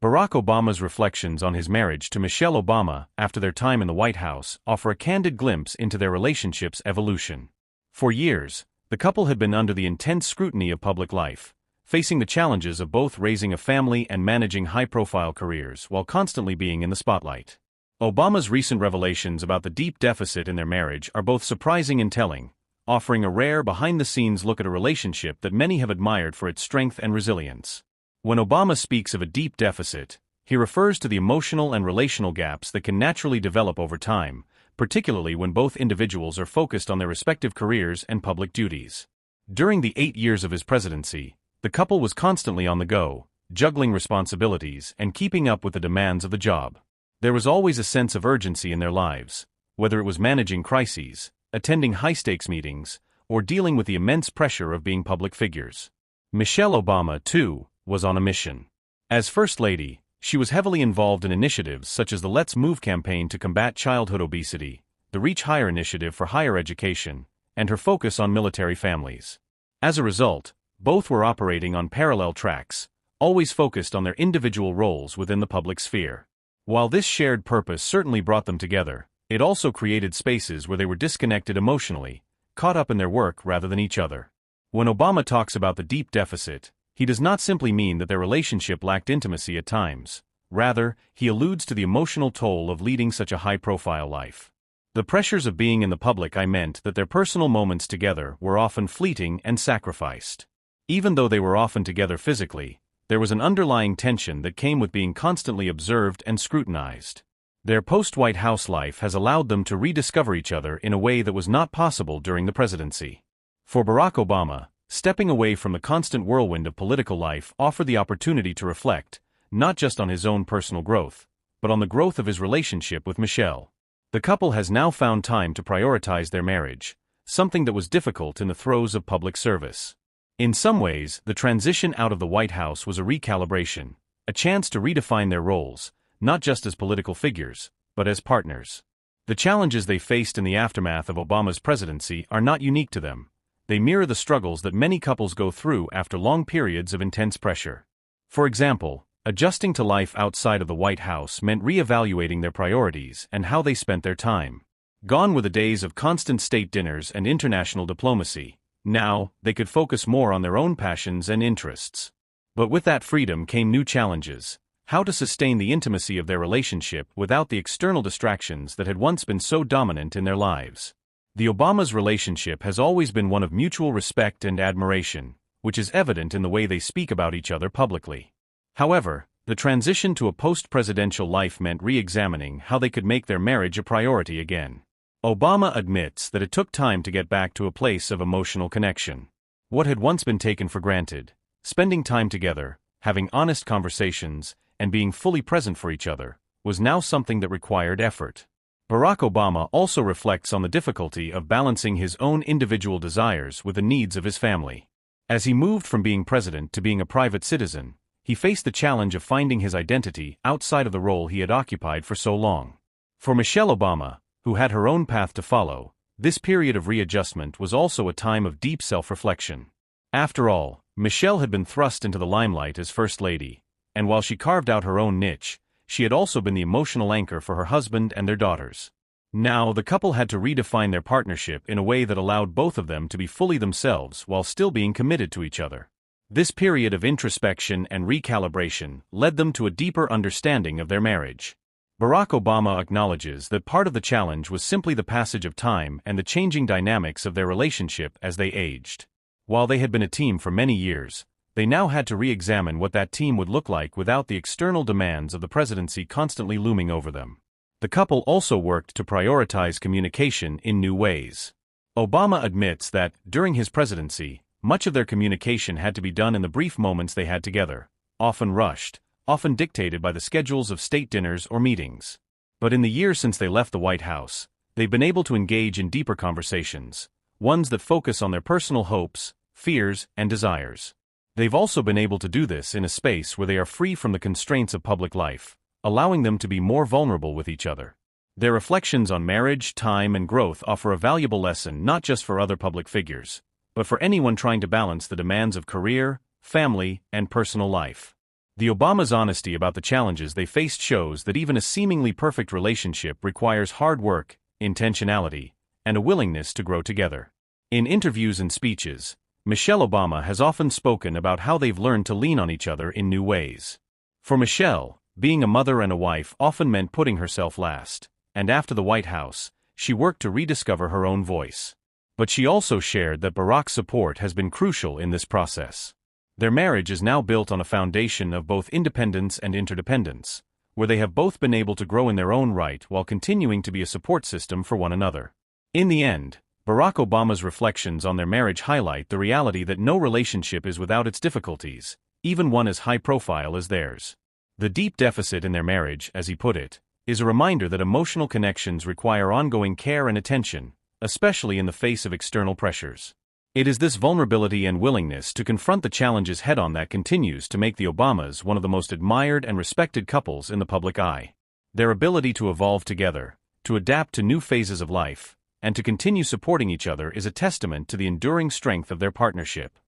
Barack Obama's reflections on his marriage to Michelle Obama after their time in the White House offer a candid glimpse into their relationship's evolution. For years, the couple had been under the intense scrutiny of public life, facing the challenges of both raising a family and managing high-profile careers while constantly being in the spotlight. Obama's recent revelations about the deep deficit in their marriage are both surprising and telling, offering a rare behind-the-scenes look at a relationship that many have admired for its strength and resilience. When Obama speaks of a deep deficit, he refers to the emotional and relational gaps that can naturally develop over time, particularly when both individuals are focused on their respective careers and public duties. During the 8 years of his presidency, the couple was constantly on the go, juggling responsibilities and keeping up with the demands of the job. There was always a sense of urgency in their lives, whether it was managing crises, attending high-stakes meetings, or dealing with the immense pressure of being public figures. Michelle Obama, too, was on a mission. As First Lady, she was heavily involved in initiatives such as the Let's Move campaign to combat childhood obesity, the Reach Higher initiative for higher education, and her focus on military families. As a result, both were operating on parallel tracks, always focused on their individual roles within the public sphere. While this shared purpose certainly brought them together, it also created spaces where they were disconnected emotionally, caught up in their work rather than each other. When Obama talks about the deep deficit, he does not simply mean that their relationship lacked intimacy at times. Rather, he alludes to the emotional toll of leading such a high-profile life. The pressures of being in the public meant that their personal moments together were often fleeting and sacrificed. Even though they were often together physically, there was an underlying tension that came with being constantly observed and scrutinized. Their post-White House life has allowed them to rediscover each other in a way that was not possible during the presidency. For Barack Obama, stepping away from the constant whirlwind of political life offered the opportunity to reflect, not just on his own personal growth, but on the growth of his relationship with Michelle. The couple has now found time to prioritize their marriage, something that was difficult in the throes of public service. In some ways, the transition out of the White House was a recalibration, a chance to redefine their roles, not just as political figures, but as partners. The challenges they faced in the aftermath of Obama's presidency are not unique to them. They mirror the struggles that many couples go through after long periods of intense pressure. For example, adjusting to life outside of the White House meant reevaluating their priorities and how they spent their time. Gone were the days of constant state dinners and international diplomacy. Now, they could focus more on their own passions and interests. But with that freedom came new challenges: how to sustain the intimacy of their relationship without the external distractions that had once been so dominant in their lives. The Obama's relationship has always been one of mutual respect and admiration, which is evident in the way they speak about each other publicly. However, the transition to a post-presidential life meant re-examining how they could make their marriage a priority again. Obama admits that it took time to get back to a place of emotional connection. What had once been taken for granted, spending time together, having honest conversations, and being fully present for each other, was now something that required effort. Barack Obama also reflects on the difficulty of balancing his own individual desires with the needs of his family. As he moved from being president to being a private citizen, he faced the challenge of finding his identity outside of the role he had occupied for so long. For Michelle Obama, who had her own path to follow, this period of readjustment was also a time of deep self-reflection. After all, Michelle had been thrust into the limelight as First Lady, and while she carved out her own niche, she had also been the emotional anchor for her husband and their daughters. Now, the couple had to redefine their partnership in a way that allowed both of them to be fully themselves while still being committed to each other. This period of introspection and recalibration led them to a deeper understanding of their marriage. Barack Obama acknowledges that part of the challenge was simply the passage of time and the changing dynamics of their relationship as they aged. While they had been a team for many years, they now had to re-examine what that team would look like without the external demands of the presidency constantly looming over them. The couple also worked to prioritize communication in new ways. Obama admits that, during his presidency, much of their communication had to be done in the brief moments they had together, often rushed, often dictated by the schedules of state dinners or meetings. But in the years since they left the White House, they've been able to engage in deeper conversations, ones that focus on their personal hopes, fears, and desires. They've also been able to do this in a space where they are free from the constraints of public life, allowing them to be more vulnerable with each other. Their reflections on marriage, time, and growth offer a valuable lesson not just for other public figures, but for anyone trying to balance the demands of career, family, and personal life. The Obamas' honesty about the challenges they faced shows that even a seemingly perfect relationship requires hard work, intentionality, and a willingness to grow together. In interviews and speeches, Michelle Obama has often spoken about how they've learned to lean on each other in new ways. For Michelle, being a mother and a wife often meant putting herself last, and after the White House, she worked to rediscover her own voice. But she also shared that Barack's support has been crucial in this process. Their marriage is now built on a foundation of both independence and interdependence, where they have both been able to grow in their own right while continuing to be a support system for one another. In the end, Barack Obama's reflections on their marriage highlight the reality that no relationship is without its difficulties, even one as high-profile as theirs. The deep deficit in their marriage, as he put it, is a reminder that emotional connections require ongoing care and attention, especially in the face of external pressures. It is this vulnerability and willingness to confront the challenges head-on that continues to make the Obamas one of the most admired and respected couples in the public eye. Their ability to evolve together, to adapt to new phases of life, and to continue supporting each other is a testament to the enduring strength of their partnership.